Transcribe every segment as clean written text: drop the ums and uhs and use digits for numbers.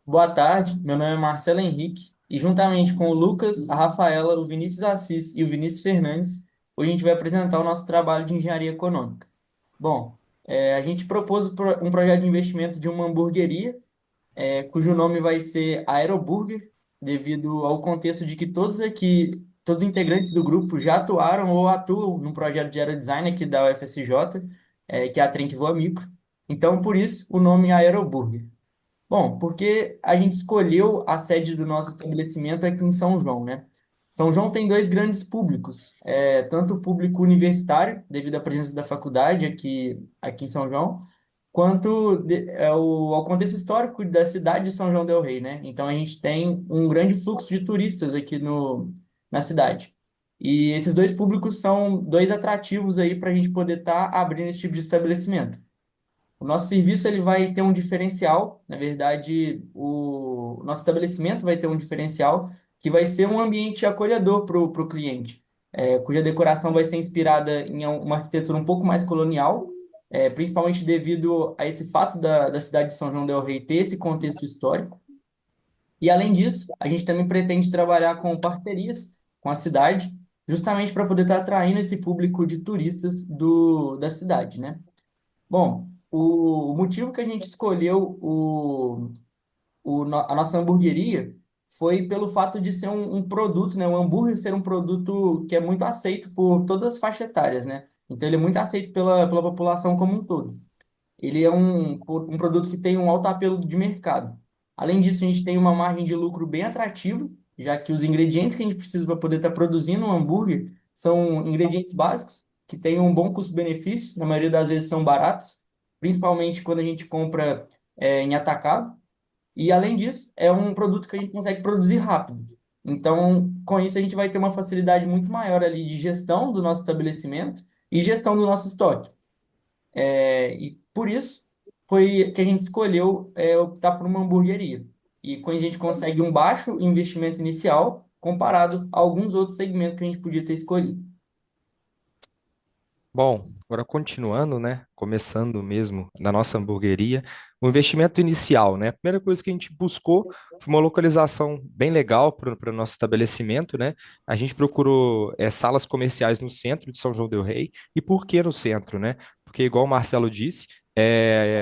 Boa tarde, meu nome é Marcelo Henrique e juntamente com o Lucas, a Rafaela, o Vinícius Assis e o Vinícius Fernandes, hoje a gente vai apresentar o nosso trabalho de engenharia econômica. Bom, a gente propôs um projeto de investimento de uma hamburgueria, cujo nome vai ser Aeroburger, devido ao contexto de que todos os integrantes do grupo já atuaram ou atuam no projeto de aerodesign aqui da UFSJ, que é a Trem que Voa Micro. Então, por isso, o nome Aeroburger. Bom, porque a gente escolheu a sede do nosso estabelecimento aqui em São João, né? São João tem dois grandes públicos, tanto o público universitário, devido à presença da faculdade aqui em São João, quanto ao contexto histórico da cidade de São João del Rei, né? Então a gente tem um grande fluxo de turistas aqui no, na cidade. E esses dois públicos são dois atrativos aí para a gente poder estar abrindo esse tipo de estabelecimento. O nosso serviço ele vai ter um diferencial, na verdade, o nosso estabelecimento vai ter um diferencial que vai ser um ambiente acolhedor para o cliente, cuja decoração vai ser inspirada em uma arquitetura um pouco mais colonial, principalmente devido a esse fato da cidade de São João del Rei ter esse contexto histórico. E além disso, a gente também pretende trabalhar com parcerias com a cidade, justamente para poder estar atraindo esse público de turistas da cidade, né? Bom, o motivo que a gente escolheu a nossa hamburgueria foi pelo fato de ser um produto, né? O hambúrguer ser um produto que é muito aceito por todas as faixas etárias, né? Então ele é muito aceito pela população como um todo. Ele é um produto que tem um alto apelo de mercado. Além disso, a gente tem uma margem de lucro bem atrativa, já que os ingredientes que a gente precisa para poder estar produzindo um hambúrguer são ingredientes básicos, que têm um bom custo-benefício, na maioria das vezes são baratos, principalmente quando a gente compra em atacado. E além disso, é um produto que a gente consegue produzir rápido. Então, com isso, a gente vai ter uma facilidade muito maior ali de gestão do nosso estabelecimento e gestão do nosso estoque. E por isso foi que a gente escolheu optar por uma hamburgueria. E com isso a gente consegue um baixo investimento inicial comparado a alguns outros segmentos que a gente podia ter escolhido. Bom, agora continuando, né? Começando mesmo na nossa hamburgueria, o investimento inicial, né? A primeira coisa que a gente buscou foi uma localização bem legal para o nosso estabelecimento, né? A gente procurou salas comerciais no centro de São João del Rei. E por que no centro, né? Porque, igual o Marcelo disse,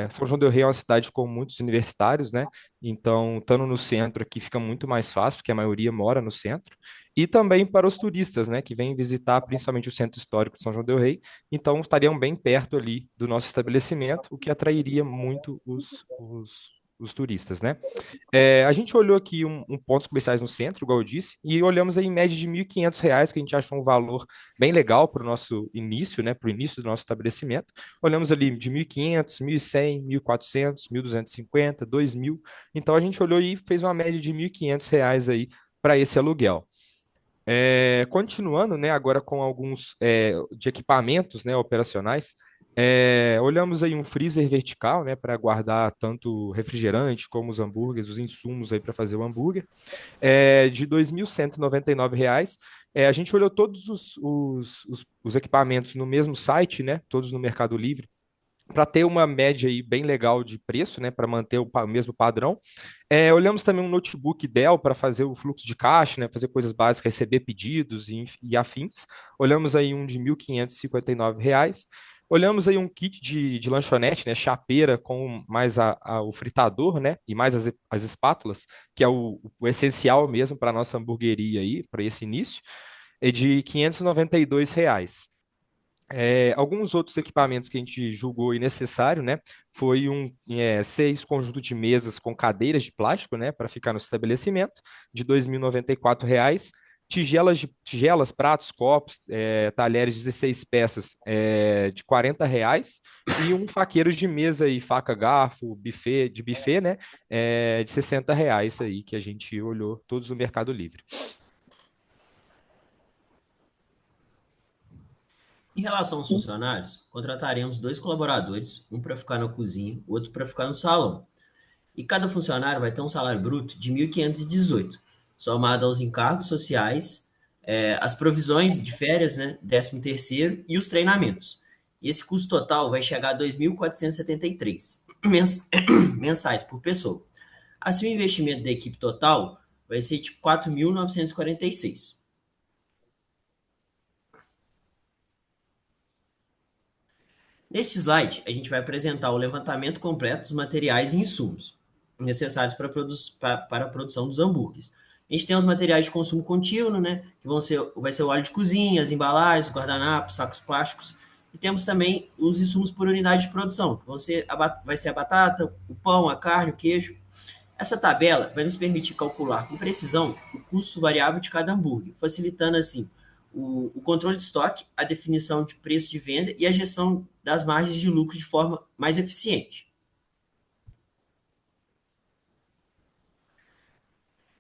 São João del Rei é uma cidade com muitos universitários, né? Então, estando no centro aqui fica muito mais fácil, porque a maioria mora no centro. E também para os turistas, né? Que vêm visitar principalmente o centro histórico de São João del Rei, então estariam bem perto ali do nosso estabelecimento, o que atrairia muito os turistas, né? A gente olhou aqui pontos comerciais no centro, igual eu disse, e olhamos aí em média de R$ 1.500, que a gente achou um valor bem legal para o nosso início, né? Para o início do nosso estabelecimento. Olhamos ali de 1.500, 1.100, 1.400, 1.250, 2.000. Então a gente olhou e fez uma média de R$ 1.500 aí para esse aluguel. Continuando, né, agora com alguns de equipamentos, né, operacionais, olhamos aí um freezer vertical, né, para guardar tanto refrigerante como os hambúrgueres, os insumos aí para fazer o hambúrguer, de R$ 2.199. A gente olhou todos os equipamentos no mesmo site, né, todos no Mercado Livre, para ter uma média aí bem legal de preço, né, para manter o mesmo padrão. Olhamos também um notebook Dell para fazer o fluxo de caixa, né, fazer coisas básicas, receber pedidos e afins. Olhamos aí um de R$ 1.559. Olhamos aí um kit de lanchonete, né, chapeira com mais o fritador, né, e mais as espátulas, que é o essencial mesmo para a nossa hamburgueria aí, para esse início, é de R$ 592. Alguns outros equipamentos que a gente julgou necessário, né, foi 6 conjuntos de mesas com cadeiras de plástico, né, para ficar no estabelecimento, de R$ 2.094. Tigelas, pratos, copos, talheres, 16 peças, de R$ 40. E um faqueiro de mesa e faca, garfo, buffet, né, de R$ 60 aí, que a gente olhou todos no Mercado Livre. Em relação aos funcionários, contrataremos dois colaboradores, um para ficar na cozinha, outro para ficar no salão. E cada funcionário vai ter um salário bruto de 1.518, somado aos encargos sociais, as provisões de férias, né, 13º e os treinamentos. E esse custo total vai chegar a 2.473 mensais por pessoa. Assim, o investimento da equipe total vai ser de 4.946. Neste slide, a gente vai apresentar o levantamento completo dos materiais e insumos necessários para a produção dos hambúrgueres. A gente tem os materiais de consumo contínuo, né, que vai ser o óleo de cozinha, as embalagens, guardanapos, sacos plásticos, e temos também os insumos por unidade de produção, que vai ser a batata, o pão, a carne, o queijo. Essa tabela vai nos permitir calcular com precisão o custo variável de cada hambúrguer, facilitando assim o controle de estoque, a definição de preço de venda e a gestão das margens de lucro de forma mais eficiente.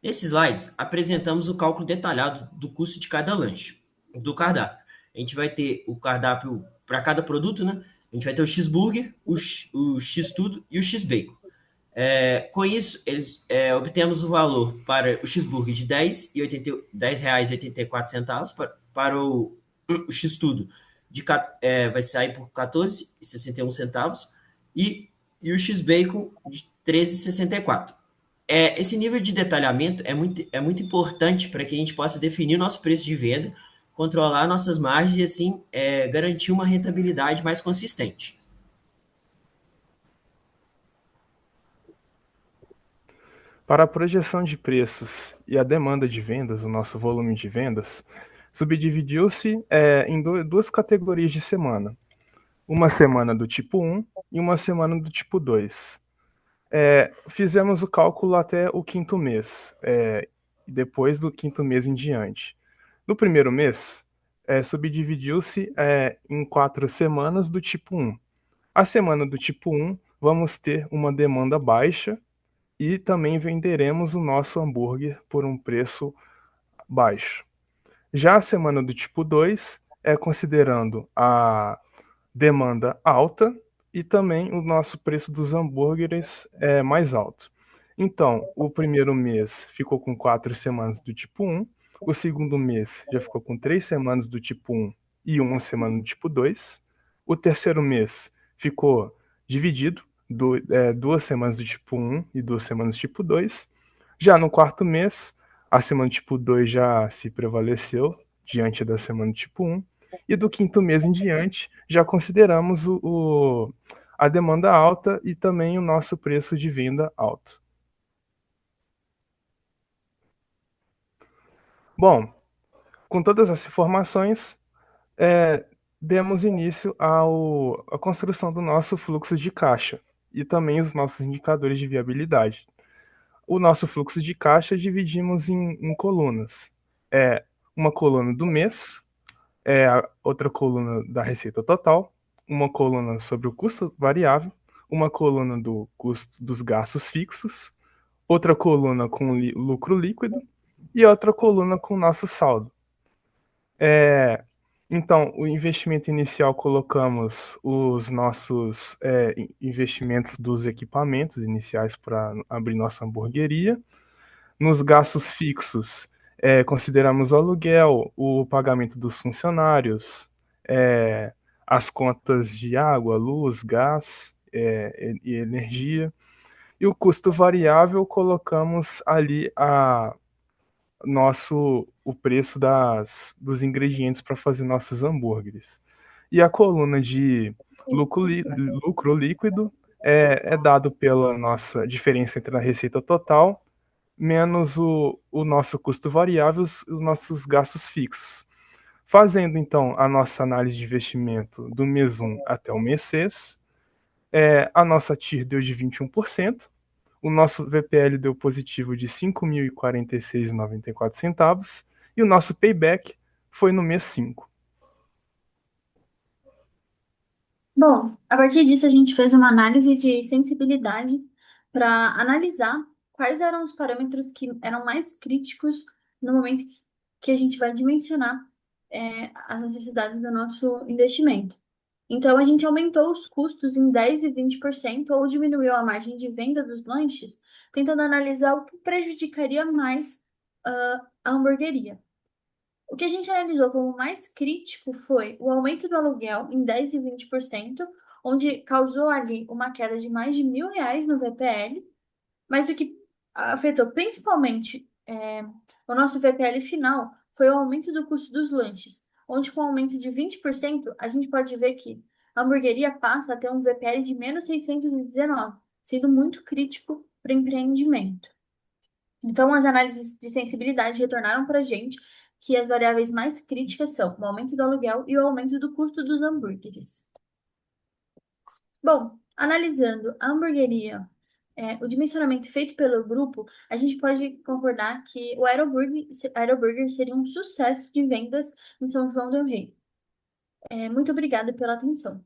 Nesses slides, apresentamos o cálculo detalhado do custo de cada lanche, do cardápio. A gente vai ter o cardápio para cada produto, né? A gente vai ter o X-Burger, o X-Tudo e o X-Bacon. Com isso, obtemos o valor para o X-Burger de R$ 10,84 para o X-Tudo vai sair por R$ 14,61 e o X-Bacon de R$ 13,64. Esse nível de detalhamento é muito importante para que a gente possa definir o nosso preço de venda, controlar nossas margens e, assim, garantir uma rentabilidade mais consistente. Para a projeção de preços e a demanda de vendas, o nosso volume de vendas, subdividiu-se em duas categorias de semana. Uma semana do tipo 1 e uma semana do tipo 2. Fizemos o cálculo até o quinto mês, depois do quinto mês em diante. No primeiro mês, subdividiu-se em 4 semanas do tipo 1. A semana do tipo 1, vamos ter uma demanda baixa e também venderemos o nosso hambúrguer por um preço baixo. Já a semana do tipo 2 é considerando a demanda alta e também o nosso preço dos hambúrgueres é mais alto. Então, o primeiro mês ficou com 4 semanas do tipo 1, o segundo mês já ficou com 3 semanas do tipo 1 e uma semana do tipo 2, o terceiro mês ficou dividido, 2 semanas do tipo 1 e 2 semanas do tipo 2. Já no quarto mês, a semana do tipo 2 já se prevaleceu diante da semana do tipo 1, e do quinto mês em diante, já consideramos a demanda alta e também o nosso preço de venda alto. Bom, com todas essas informações, demos início à construção do nosso fluxo de caixa e também os nossos indicadores de viabilidade. O nosso fluxo de caixa dividimos em colunas. Uma coluna do mês, a outra coluna da receita total, uma coluna sobre o custo variável, uma coluna do custo dos gastos fixos, outra coluna com lucro líquido e outra coluna com nosso saldo. Então, o investimento inicial, colocamos os nossos investimentos dos equipamentos iniciais para abrir nossa hamburgueria. Nos gastos fixos, consideramos o aluguel, o pagamento dos funcionários, as contas de água, luz, gás e energia. E o custo variável, colocamos ali o preço dos ingredientes para fazer nossos hambúrgueres. E a coluna de lucro líquido é dado pela nossa diferença entre a receita total menos o nosso custo variável, os nossos gastos fixos. Fazendo, então, a nossa análise de investimento do mês 1 até o mês 6, a nossa TIR deu de 21%, o nosso VPL deu positivo de R$ 5.046,94 e o nosso payback foi no mês 5. Bom, a partir disso a gente fez uma análise de sensibilidade para analisar quais eram os parâmetros que eram mais críticos no momento que a gente vai dimensionar as necessidades do nosso investimento. Então, a gente aumentou os custos em 10% e 20% ou diminuiu a margem de venda dos lanches, tentando analisar o que prejudicaria mais a hamburgueria. O que a gente analisou como mais crítico foi o aumento do aluguel em 10% e 20%, onde causou ali uma queda de mais de R$ 1.000 no VPL, mas o que afetou principalmente o nosso VPL final foi o aumento do custo dos lanches, onde com o aumento de 20% a gente pode ver que a hamburgueria passa a ter um VPL de menos 619, sendo muito crítico para o empreendimento. Então, as análises de sensibilidade retornaram para a gente que as variáveis mais críticas são o aumento do aluguel e o aumento do custo dos hambúrgueres. Bom, analisando a hamburgueria, o dimensionamento feito pelo grupo, a gente pode concordar que o Aeroburger seria um sucesso de vendas em São João del Rei. Muito obrigada pela atenção.